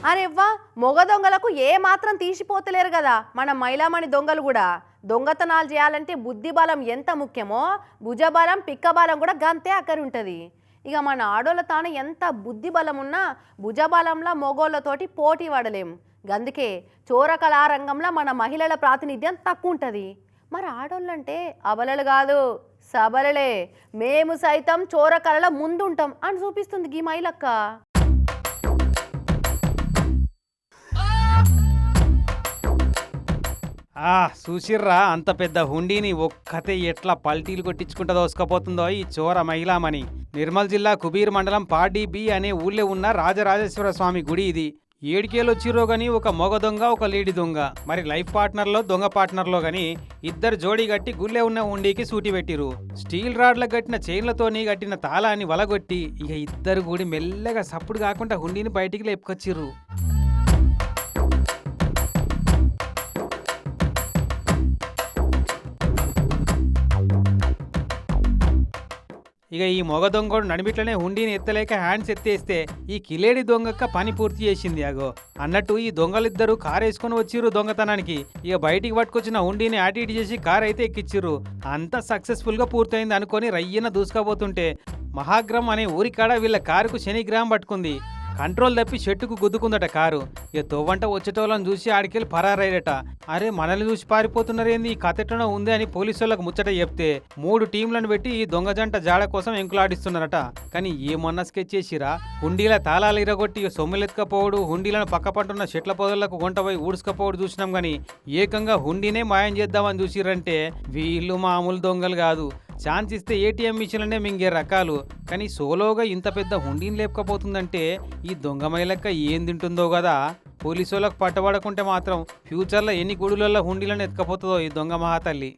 అరెవ్వా మొగ దొంగలకు ఏ మాత్రం తీసిపోతలేరు కదా మన మైలామణి దొంగలు కూడా. దొంగతనాలు చేయాలంటే బుద్ధి బలం ఎంత ముఖ్యమో భుజబలం పిక్కబలం కూడా గంతే అక్కడి ఉంటుంది. ఇక మన ఆడోళ్ళ తాను ఎంత బుద్ధి బలం ఉన్నా భుజబలంలా మొగోళ్ళతోటి పోటీ పడలేం. గందుకే చోరకళా రంగంలో మన మహిళల ప్రాతినిధ్యం తక్కువ ఉంటుంది. మరి ఆడోళ్ళంటే అబలలు కాదు సబలలే, మేము సైతం చోరకళలో ముందుంటాం అని చూపిస్తుంది ఈ మైలక్క. చూసిర్రా అంత పెద్ద హుండీని ఒక్కతే ఎట్లా పల్టీలు కొట్టించుకుంటూ దోసుకపోతుందో ఈ చోర మహిళామణి. నిర్మల్ జిల్లా కుబీర్ మండలం పాడి బి అనే ఊళ్ళో ఉన్న రాజరాజేశ్వర స్వామి గుడి ఇది. ఏడికేళ్ళు వచ్చిర్రో గాని ఒక మొగ దొంగ ఒక లేడీ దొంగ, మరి లైఫ్ పార్ట్నర్లో దొంగ పార్ట్నర్లో గాని ఇద్దరు జోడీ కట్టి గుళ్ళే ఉన్న హుండీకి సూటి పెట్టిరు. స్టీల్ రాడ్లకు కట్టిన చైన్లతోని కట్టిన తాళాన్ని వలగొట్టి ఇక ఇద్దరు గుడి మెల్లగా సప్పుడు కాకుండా హుండీని బయటికి లేపుకొచ్చిర్రు. ఇక ఈ మొగ దొంగడు నడిమిట్లనే హుండీని ఎత్తలేక హ్యాండ్స్ ఎత్తేస్తే ఈ కిలేడి దొంగక్క పని పూర్తి చేసింది. అగో అన్నట్టు ఈ దొంగలిద్దరూ కారు వేసుకొని వచ్చిర్రు దొంగతనానికి. ఇక బయటికి పట్టుకొచ్చిన హుండీని అటు ఇటు చేసి కారు అయితే ఎక్కిచ్చిర్రు. అంతా సక్సెస్ఫుల్ గా పూర్తయింది అనుకొని రయ్యన దూసుకపోతుంటే మహాగ్రహం అనే ఊరికాడ వీళ్ళ కారుకు శనిగ్రహం పట్టుకుంది. కంట్రోల్ తప్పి చెట్టుకు గుద్దుకుందట కారు. ఇక తొవ్వంట వచ్చేటోళ్ళని చూసి ఆడికెళ్ళి పరారయ్యట. అరే మనల్ని చూసి పారిపోతున్నారేంది, ఈ కథెట్లనో ఉంది అని పోలీసు వాళ్ళకు ముచ్చట చెప్తే 3 టీంలను పెట్టి ఈ దొంగ జంట జాడ కోసం ఎంకులాడిస్తున్నారట. కానీ ఏమన్నా స్కెచ్ చేసిరా, హుండీల తాళాలు ఇరగొట్టి సొమ్ములెత్తుకపోవడు, హుండీలను పక్క పట్టున్న చెట్ల పొదలకు గుంట పోయి ఊడ్చుకపోవడు చూసినాం గాని ఏకంగా హుండీనే మాయం చేద్దామని చూసిరంటే వీళ్ళు మామూలు దొంగలు కాదు. ఛాన్స్ ఇస్తే ఏటీఎం మిషన్లనే మింగే రకాలు. కానీ సోలోగా ఇంత పెద్ద హుండీని లేపుకపోతుందంటే ఈ దొంగ మైలక్క ఏం తింటుందో కదా. పోలీసు వాళ్ళకు పట్టబడకుంటే మాత్రం ఫ్యూచర్లో ఎన్ని గుడులలో హుండీలను ఎత్తుకపోతుందో ఈ దొంగ మహాతల్లి.